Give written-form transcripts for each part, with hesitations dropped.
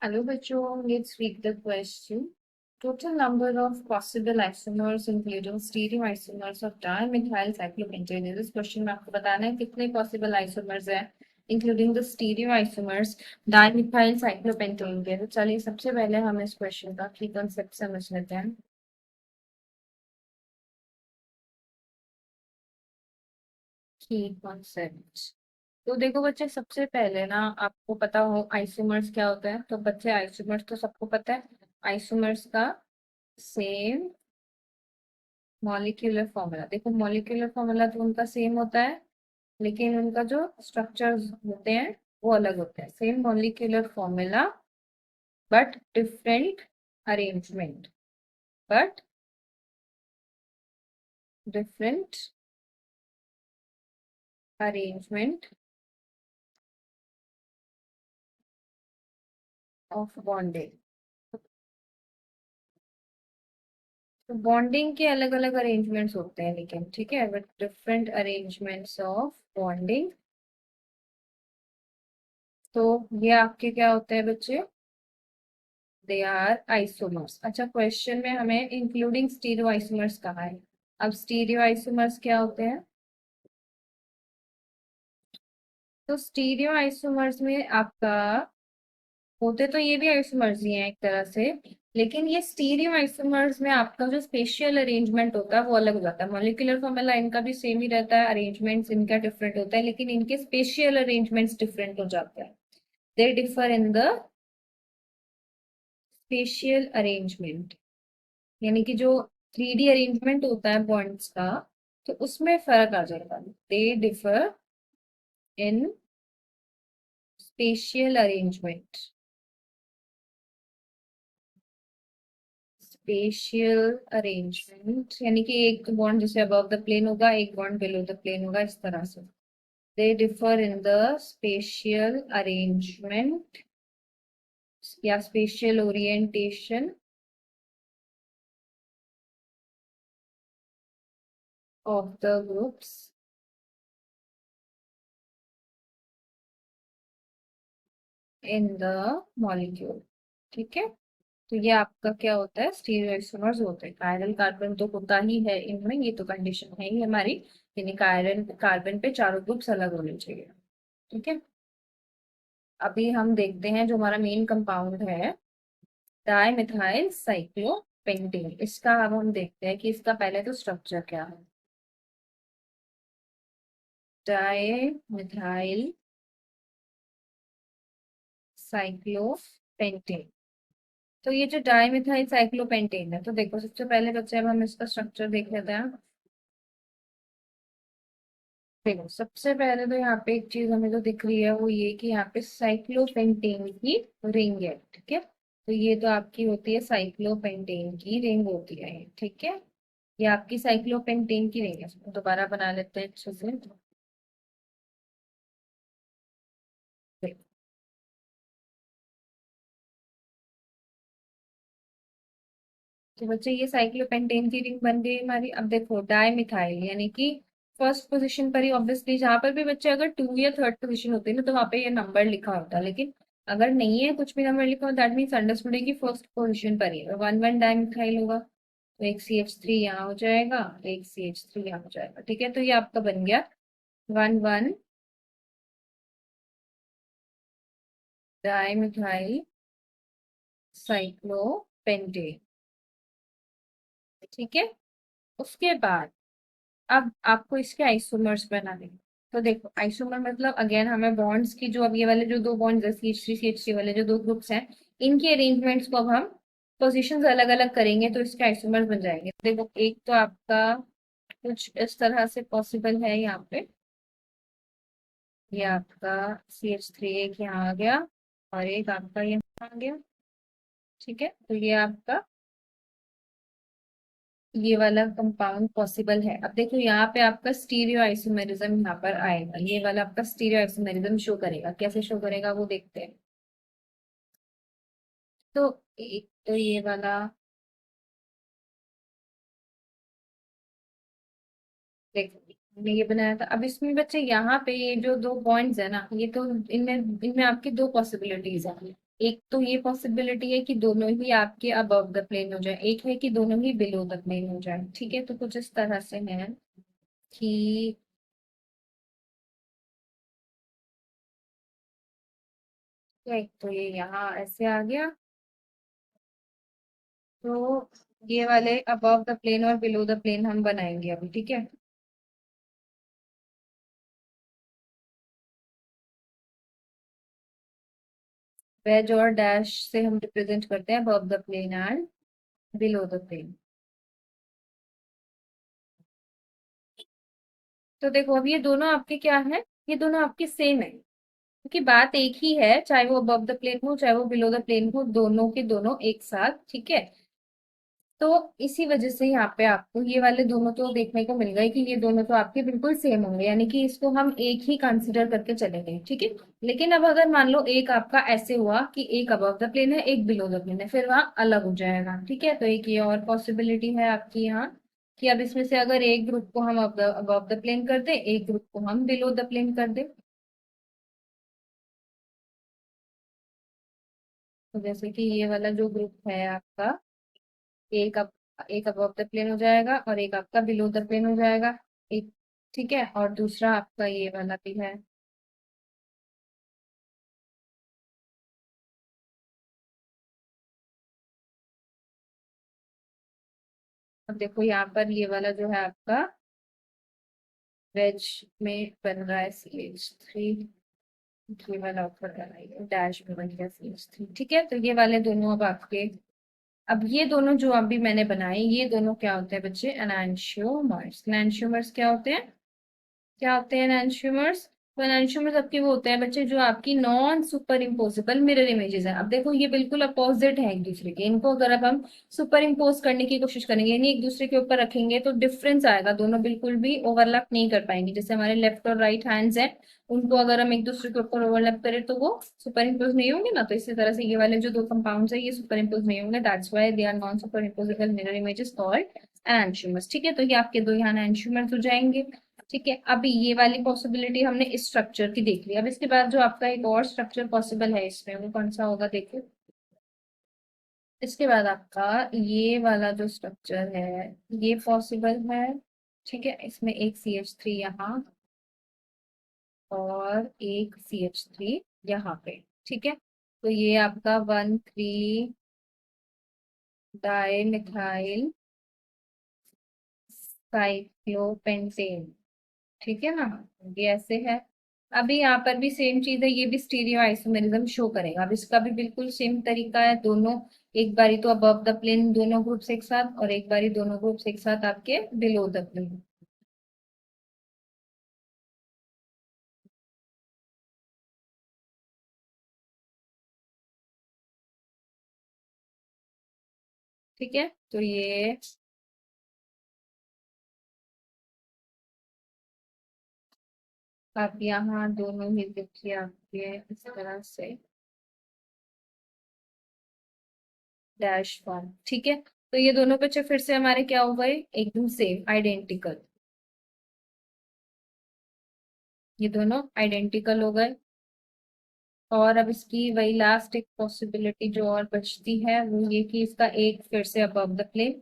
Hello, bachon. Let's read the question. Total number of possible isomers, including stereoisomers of dimethyl cyclopentane. This question में आपको बताना है कितने possible isomers हैं, including the stereoisomers dimethyl cyclopentane के. तो चलिए सबसे पहले हम इस question का key concept समझ लेते हैं. Key concept. तो देखो बच्चे, सबसे पहले ना आपको पता हो आइसोमर्स क्या होता है. तो बच्चे आइसोमर्स तो सबको पता है. आइसोमर्स का सेम मॉलिक्यूलर फॉर्मूला. देखो मॉलिक्यूलर फॉर्मूला तो उनका सेम होता है, लेकिन उनका जो स्ट्रक्चर्स होते हैं वो अलग होते हैं. Same molecular formula but different arrangement. But different arrangement of bonding. तो बॉन्डिंग के अलग अलग अरेंजमेंट्स होते हैं, लेकिन ठीक है, but different arrangements of bonding. तो ये आपके क्या होते हैं बच्चे? They are isomers. अच्छा, क्वेश्चन में हमें इंक्लूडिंग स्टीरियो आइसोमर्स कहा है. अब स्टीरियो आइसोमर्स क्या होते हैं? तो स्टीरियो आइसोमर्स में आपका होते तो ये भी आइसोमर्स ही हैं एक तरह से, लेकिन ये स्टीरियो आइसोमर्स में आपका जो स्पेशियल अरेंजमेंट होता है वो अलग हो जाता है. मॉलिक्यूलर फॉर्मूला इनका भी सेम ही रहता है, अरेंजमेंट्स इनका डिफरेंट होता है, लेकिन इनके स्पेशियल अरेंजमेंट्स डिफरेंट हो जाते हैं. दे differ in the spatial arrangement. यानी कि जो 3D अरेंजमेंट होता है बॉन्ड्स का, तो उसमें फर्क आ जाएगा. दे डिफर इन स्पेशियल अरेंजमेंट. स्पेशियल अरेंजमेंट यानी कि एक बॉन्ड जैसे अबव द प्लेन होगा, एक बॉन्ड बिलो द प्लेन होगा, इस तरह से. They differ in the spatial arrangement या spatial orientation of the groups in the molecule. ठीक है. तो ये आपका क्या होता है? स्टीरियोइसोमर्स होते हैं. कायरल कार्बन तो होता ही है इनमें, ये तो कंडीशन है ही हमारी. यानी कायरल कार्बन पे चारों ग्रुप्स अलग होने चाहिए. ठीक है. अभी हम देखते हैं जो हमारा मेन कंपाउंड है, डाइमिथाइल साइक्लोपेंटेन. इसका अब हम देखते हैं कि इसका पहले तो स्ट्रक्चर क्या है. Dimethyl cyclopentane. तो ये जो डाइमिथाइल साइक्लोपेंटेन है, तो देखो सबसे पहले बच्चे अब हम इसका स्ट्रक्चर देख लेते हैं. देखो सबसे पहले तो यहाँ पे एक चीज हमें जो दिख रही है वो ये कि यहाँ पे साइक्लोपेंटेन की रिंग है. ठीक है. तो ये तो आपकी होती है साइक्लोपेंटेन की रिंग होती है ये. ठीक है. ये आपकी साइक्लोपेंटेन की रिंग है. इसको दोबारा बना लेते हैं अच्छे से. देखो, तो बच्चे ये साइक्लोपेंटेन की रिंग बन गई हमारी. अब देखो डाई मिथाइल यानी कि फर्स्ट पोजीशन पर ही, ऑब्वियसली जहां पर भी बच्चे अगर 2 या 3rd पोजीशन होती है ना, तो वहां पे ये नंबर लिखा होता है. लेकिन अगर नहीं है कुछ भी नंबर लिखा हो, दैट मीन्स अंडरस्टूड है कि फर्स्ट पोजीशन पर ही है. 1 1 डाई मिथाइल होगा, तो एक CH3 यहाँ हो जाएगा, एक CH3 यहाँ हो जाएगा. ठीक है. तो ये आपका बन गया 1 1 डाई मिथाइल साइक्लोपेंटेन. ठीक है. उसके बाद अब आपको इसके आइसोमर्स बनाने हैं. तो देखो आइसोमर मतलब अगेन हमें बॉन्ड्स की जो अब ये वाले जो दो बॉन्ड्स है CH3 CH3 वाले जो दो ग्रुप्स हैं, इनके अरेंजमेंट्स को अब हम पोजीशंस अलग अलग करेंगे तो इसके आइसोमर्स बन जाएंगे. देखो एक तो आपका कुछ इस तरह से पॉसिबल है यहाँ पे. ये आपका CH3 एक यहाँ आ गया और एक आपका यहाँ आ गया. ठीक है. तो ये आपका ये वाला कंपाउंड पॉसिबल है. अब देखो यहाँ पे आपका स्टीरियो आइसोमेरिज्म यहाँ पर आएगा. ये वाला आपका स्टीरियो आइसोमेरिज्म शो करेगा. कैसे शो करेगा वो देखते हैं. तो एक तो ये वाला देखो हमने ये बनाया था. अब इसमें बच्चे यहाँ पे ये जो दो पॉइंट्स है ना, ये तो इनमें इनमें आपकी दो पॉसिबिलिटीज है. एक तो ये पॉसिबिलिटी है कि दोनों ही आपके अबव द प्लेन हो जाए, एक है कि दोनों ही बिलो द प्लेन हो जाए। ठीक है, तो कुछ इस तरह से है कि एक तो ये यहाँ ऐसे आ गया, तो ये वाले अबव द प्लेन और बिलो द प्लेन हम बनाएंगे अभी। ठीक है, वेज और डैश से हम रिप्रेजेंट करते हैं above the plane and below the plane. तो देखो अब ये दोनों आपके क्या है, ये दोनों आपके सेम है, क्योंकि बात एक ही है, चाहे वो अबव द प्लेन हो चाहे वो बिलो द प्लेन हो, दोनों के दोनों एक साथ। ठीक है, तो इसी वजह से यहाँ पे आपको ये वाले दोनों तो देखने को मिल गए कि ये दोनों तो आपके बिल्कुल सेम होंगे, यानी कि इसको हम एक ही कंसिडर करके चलेंगे। ठीक है, लेकिन अब अगर मान लो एक आपका ऐसे हुआ कि एक अबव द प्लेन है एक बिलो द प्लेन है, फिर वहां अलग हो जाएगा। ठीक है, तो एक ये और पॉसिबिलिटी है आपकी यहाँ कि अब इसमें से अगर एक ग्रुप को हम अबव द प्लेन कर दे, एक ग्रुप को हम बिलो द प्लेन कर दे। तो जैसे कि ये वाला जो ग्रुप है आपका, एक अब एक अबव द प्लेन हो जाएगा और एक आपका बिलो द प्लेन हो जाएगा। एक, ठीक है, और दूसरा आपका ये वाला भी है। अब देखो यहाँ पर ये वाला जो है आपका वेज में बन रहा है CH3, ये वाला ऊपर का डैश में बन गया CH3। ठीक है, तो ये वाले दोनों अब आपके, अब ये दोनों जो अभी मैंने बनाए ये दोनों क्या होते हैं बच्चे, एनांशियोमर्स। एनांशियोमर्स क्या होते हैं, क्या होते हैं एनांशियोमर्स? तो एनांशियोमर्स आपके वो होते हैं बच्चे जो आपकी non superimposable mirror images हैं। अब देखो ये बिल्कुल अपोजिट है एक दूसरे के, इनको अगर अब हम सुपर इम्पोज करने की कोशिश करेंगे यानी एक दूसरे के ऊपर रखेंगे तो डिफरेंस आएगा, दोनों बिल्कुल भी ओवरलैप नहीं कर पाएंगे। जैसे हमारे लेफ्ट और राइट हैंड्स हैं, उनको अगर हम एक दूसरे के ऊपर ओवरलैप करें तो वो सुपर इम्पोज नहीं होंगे ना, तो इसी तरह से ये वाले जो दो कंपाउंड्स है ये सुपर इम्पोज नहीं होंगे, that's why they are non superimposable mirror images called enantiomers. ठीक है, तो ये आपके दो यहाँ एनांशियोमर्स हो जाएंगे। ठीक है, अभी ये वाली पॉसिबिलिटी हमने इस स्ट्रक्चर की देख ली। अब इसके बाद जो आपका एक और स्ट्रक्चर पॉसिबल है इसमें, वो कौन सा होगा देखो। इसके बाद आपका ये वाला जो स्ट्रक्चर है ये पॉसिबल है। ठीक है, इसमें एक CH3 यहाँ और एक CH3 यहाँ पे। ठीक है, तो ये आपका 1,3 डाई मिथाइल साइक्लोपेंटेन। ठीक है ना, ये ऐसे है। अभी यहाँ पर भी सेम चीज है, ये भी स्टीरियो आइसोमेरिज्म शो करेगा। अब इसका भी बिल्कुल सेम तरीका है, दोनों एक बारी तो अबव द प्लेन दोनों ग्रुप्स एक साथ और एक बारी दोनों ग्रुप्स एक साथ आपके बिलो द प्लेन। ठीक है, तो ये आप यहाँ दोनों ही देखिए आपके इस तरह से डैश फॉर्म। ठीक है, तो ये दोनों बच्चे फिर से हमारे क्या हो गए, एकदम सेम आइडेंटिकल, ये दोनों आइडेंटिकल हो गए। और अब इसकी वही लास्ट एक पॉसिबिलिटी जो और बचती है वो ये कि इसका एक फिर से अबव द प्लेन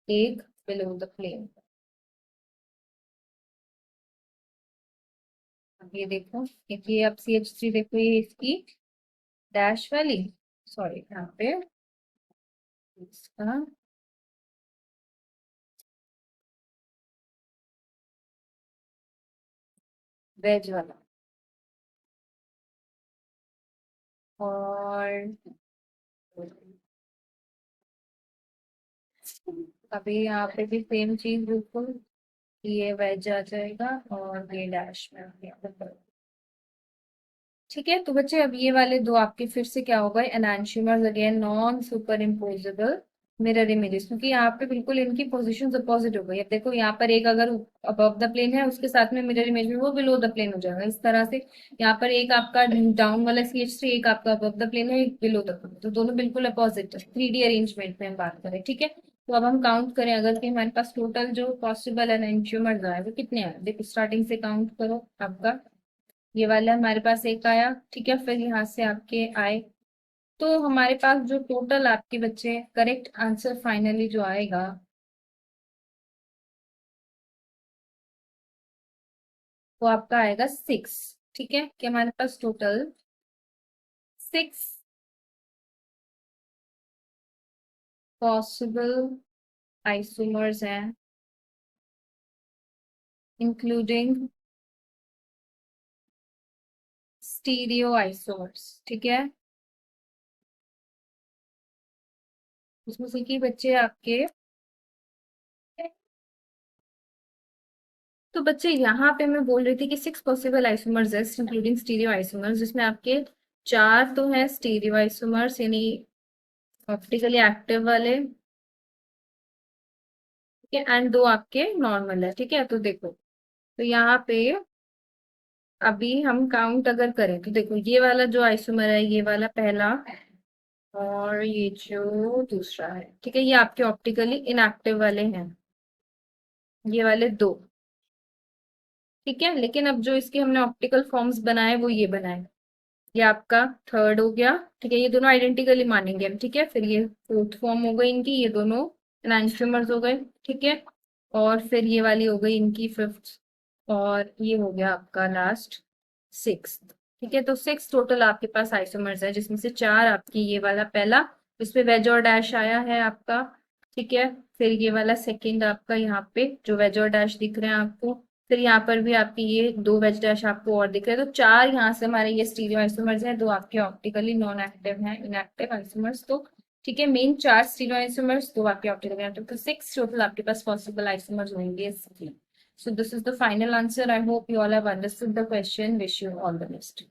एक बिलो द प्लेन। अब ये देखो, एक ये अब CH3 देखो ये इसकी डैश वाली, सॉरी यहाँ पे इसका वेज वाला, और अभी यहाँ पे भी सेम चीज बिल्कुल, ये वेज आ जाएगा और ये डैश में आ गया। ठीक है, तो बच्चे अब ये वाले दो आपके फिर से क्या हो गए, enantiomers again non superimposable mirror images, क्योंकि यहाँ पे बिल्कुल इनकी पोजीशंस अपोजिट हो गई। अब देखो यहाँ पर एक अगर अबव द प्लेन है उसके साथ में मिरर इमेज में वो बिलो द प्लेन हो जाएगा, इस तरह से यहाँ पर एक आपका डाउन वाला CH3 एक आपका अबव द प्लेन है एक बिलो द प्लेन, तो दोनों बिल्कुल अपोजिट है। 3D अरेंजमेंट में हम बात करें। ठीक है, तो अब हम काउंट करें अगर कि हमारे पास टोटल जो पॉसिबल एनांशियोमर्स आए वो कितने आए, देखो स्टार्टिंग से काउंट करो आपका, ये वाला हमारे पास एक आया। ठीक है, फिर यहाँ से आपके आए तो हमारे पास जो टोटल आपके बच्चे करेक्ट आंसर फाइनली जो आएगा वो आपका आएगा 6। ठीक है, कि हमारे पास टोटल 6 पॉसिबल आइसोमर्स हैं, इंक्लूडिंग स्टीरियो आइसोमर्स। ठीक है, उसमें से कि बच्चे आपके, तो बच्चे यहाँ पे मैं बोल रही थी कि 6 पॉसिबल आइसोमर्स है इंक्लूडिंग स्टीरियो आइसोमर्स, जिसमें आपके 4 तो है स्टीरियो आइसोमर्स यानी ऑप्टिकली एक्टिव वाले, ठीक है, एंड 2 आपके नॉर्मल है। ठीक है, तो देखो, तो यहाँ पे अभी हम काउंट अगर करें तो देखो, ये वाला जो आइसोमर है ये वाला पहला, और ये जो दूसरा है, ठीक है, ये आपके ऑप्टिकली इनएक्टिव वाले हैं, ये वाले 2। ठीक है, लेकिन अब जो इसके हमने ऑप्टिकल फॉर्म्स बनाए वो ये बनाए, ये आपका थर्ड हो गया। ठीक है, ये दोनों आइडेंटिकली मानेंगे हम। ठीक है, फिर ये फोर्थ फॉर्म हो गई इनकी, ये दोनों एनांस्ट्रोमर्स हो गए। ठीक है, और फिर ये वाली हो गई इनकी फिफ्थ, और ये हो गया आपका लास्ट सिक्स। ठीक है, तो 6 टोटल आपके पास आइसोमर्स है, जिसमें से 4 आपकी ये वाला पहला, इसमें वेज और डैश आया है आपका। ठीक है, फिर ये वाला सेकंड आपका यहाँ पे जो वेज और डैश दिख रहे हैं आपको, फिर यहाँ पर भी आपकी ये 2 वेज डैश आपको और दिख रहे हैं। तो 4 यहाँ से हमारे ये स्टीरियो आइसोमर्स हैं, 2 आपके ऑप्टिकली नॉन एक्टिव हैं, इनएक्टिव आइसोमर्स। तो ठीक है, मेन 4 स्टीरियो आइसोमर्स, 2 आपके ऑप्टिकली एक्टिव, तो 6 टोटल आपके पास पॉसिबल आइसोमर्स होंगे इसके। So this is the final answer. I hope you all have understood the question. Wish you all the best.